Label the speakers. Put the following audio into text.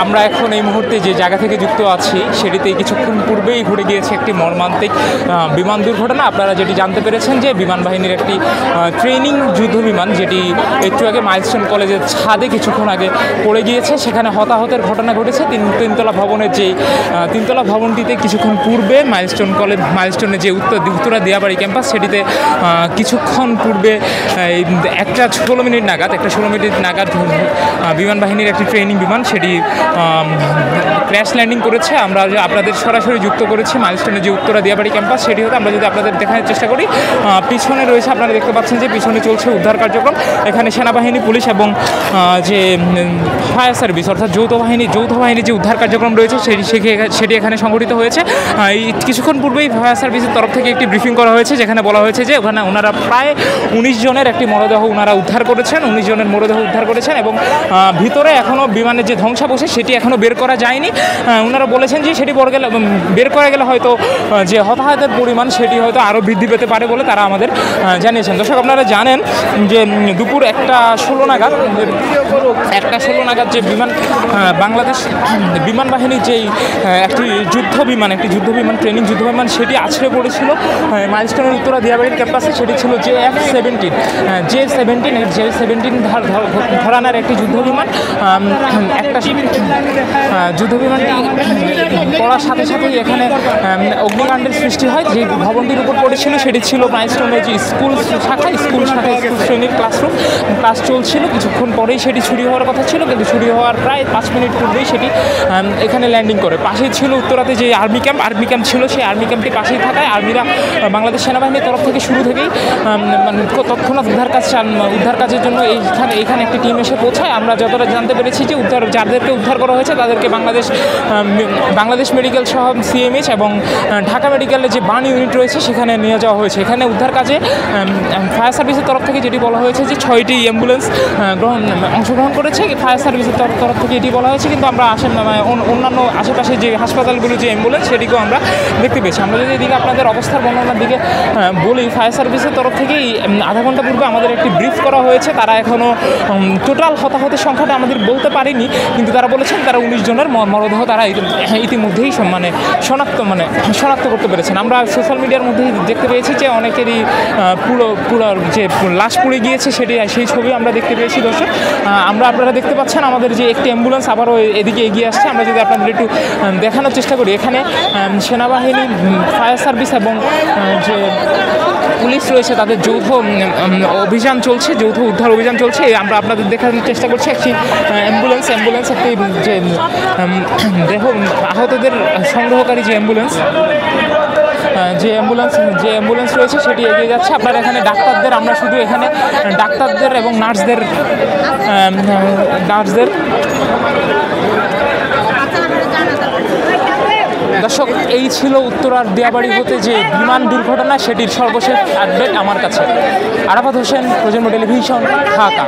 Speaker 1: আমরা এখন এই মুহূর্তে যে জায়গা থেকে যুক্ত আছি সেটিতে কিছুক্ষণ পূর্বেই ঘটে গিয়েছে একটি মর্মান্তিক বিমান দুর্ঘটনা। আপনারা যেটি জানতে পেরেছেন যে বিমান বাহিনীর একটি ট্রেনিং যুদ্ধ বিমান যেটি একটু আগে মাইলস্টোন কলেজের ছাদে কিছুক্ষণ আগে পড়ে গিয়েছে, সেখানে হতাহতের ঘটনা ঘটেছে। তিনতলা ভবনের যেই তিনতলা ভবনটিতে কিছুক্ষণ পূর্বে মাইলস্টোনের যে উত্তরা দিয়াবাড়ি ক্যাম্পাস সেটিতে কিছুক্ষণ পূর্বে 1:16 নাগাদ বিমান বাহিনীর একটি ট্রেনিং বিমান সেটি ক্র্যাশ ল্যান্ডিং করেছে। আমরা আপনাদের সরাসরি যুক্ত করেছি মাইলস্টোনের যে উত্তরা দিয়াবাড়ি ক্যাম্পাস সেটি হতে। আমরা যদি আপনাদের দেখানোর চেষ্টা করি, পিছনে রয়েছে, আপনারা দেখতে পাচ্ছেন যে পিছনে চলছে উদ্ধার কার্যক্রম। এখানে সেনাবাহিনী, পুলিশ এবং যে ফায়ার সার্ভিস অর্থাৎ যৌথ বাহিনীর যে উদ্ধার কার্যক্রম রয়েছে সেটি এখানে সংঘটিত হয়েছে। কিছুক্ষণ পূর্বেই ফায়ার সার্ভিসের তরফ থেকে একটি ব্রিফিং করা হয়েছে, যেখানে বলা হয়েছে যে ওখানে ওনারা প্রায় 19 জনের একটি মরদেহ উদ্ধার করেছেন এবং ভিতরে এখনও বিমানের যে ধ্বংসাবশেষ সেটি এখনও বের করা যায়নি। ওনারা বলেছেন যে সেটি বের করা গেলে হয়তো যে হতাহতের পরিমাণ সেটি হয়তো আরও বৃদ্ধি পেতে পারে বলে তারা আমাদের জানিয়েছেন। দর্শক, আপনারা জানেন যে দুপুর 1:16 নাগাদ যে বাংলাদেশ বিমান বাহিনীর যেই একটি যুদ্ধ বিমান ট্রেনিং যুদ্ধ বিমান সেটি আছড়ে পড়েছিল মাইলস্টোনের উত্তরা দিয়াবাড়ির ক্যাম্পাসে। সেটি ছিল J-17 ধরানার একটি যুদ্ধ বিমান। যুদ্ধ বিমানটি পড়ার সাথে সাথেই এখানে অগ্নিকাণ্ডের সৃষ্টি হয়। যে ভবনটির উপর পড়েছিল সেটি ছিল মাইলস্টোনের যে স্কুল শ্রেণীর ক্লাস চলছিল। কিছুক্ষণ পরেই সেটি চুরি হওয়ার কথা ছিল, কিন্তু চুরি হওয়ার প্রায় 5 মিনিট পূর্বেই সেটি এখানে ল্যান্ডিং করে। পাশেই ছিল উত্তরাতে যে আর্মি ক্যাম্প ছিল, সেই আর্মি ক্যাম্পটি পাশেই থাকায় আর্মিরা বাংলাদেশ সেনাবাহিনীর তরফ থেকে শুরু থেকেই তৎক্ষণাৎ উদ্ধার কাজের জন্য এইখানে একটি টিম এসে পৌঁছায়। আমরা যতটা জানতে পেরেছি যে যাদেরকে উদ্ধার করা হয়েছে তাদেরকে বাংলাদেশ মেডিকেল সহ CMH এবং ঢাকা মেডিকেলের যে বার্ন ইউনিট রয়েছে সেখানে নিয়ে যাওয়া হয়েছে। এখানে উদ্ধার কাজে ফায়ার সার্ভিসের তরফ থেকে যেটি বলা হয়েছে যে 6টি অ্যাম্বুলেন্স অংশগ্রহণ করেছে ফায়ার সার্ভিসের তরফ থেকে এটি বলা হয়েছে। কিন্তু আমরা অন্যান্য আশেপাশে যে হাসপাতালগুলো যে অ্যাম্বুলেন্স সেটিকেও আমরা দেখতে পেয়েছি। আমরা যদি এদিকে আপনাদের অবস্থার বর্ণনার দিকে বলি, ফায়ার সার্ভিসের তরফ থেকেই আধা ঘন্টা পূর্বে আমাদের একটি ব্রিফ করা হয়েছে। তারা এখনও টোটাল হতাহতের সংখ্যাটা আমাদের বলতে পারেনি, কিন্তু তারা বলেছেন তারা 19 জনের মরদেহ তারা ইতিমধ্যেই শনাক্ত করতে পেরেছেন। আমরা সোশ্যাল মিডিয়ার মধ্যেই দেখতে পেয়েছি যে অনেকেরই পুরো যে লাশ পুড়ে গিয়েছে সেই ছবি আমরা দেখতে পেয়েছি। দর্শক, আপনারা দেখতে পাচ্ছেন আমাদের যে একটি অ্যাম্বুলেন্স আবারও এদিকে এগিয়ে আসছে। আমরা যদি আপনাদের একটু দেখানোর চেষ্টা করি, এখানে সেনাবাহিনী, ফায়ার সার্ভিস এবং যে পুলিশ রয়েছে তাদের যৌথ উদ্ধার অভিযান চলছে। আমরা আপনাদের দেখানোর চেষ্টা করছি একটি অ্যাম্বুলেন্স একটি যে দেহ আহতদের সংগ্রহকারী যে অ্যাম্বুলেন্স রয়েছে সেটি এগিয়ে যাচ্ছে। আপনারা এখানে আমরা শুধু এখানে ডাক্তারদের এবং নার্সদের দর্শক, এই ছিল উত্তরার দিয়াবাড়ি হতে যে বিমান দুর্ঘটনা সেটির সর্বশেষ আপডেট আমার কাছে। আরাফাত হোসেন, প্রজন্ম টেলিভিশন, ঢাকা।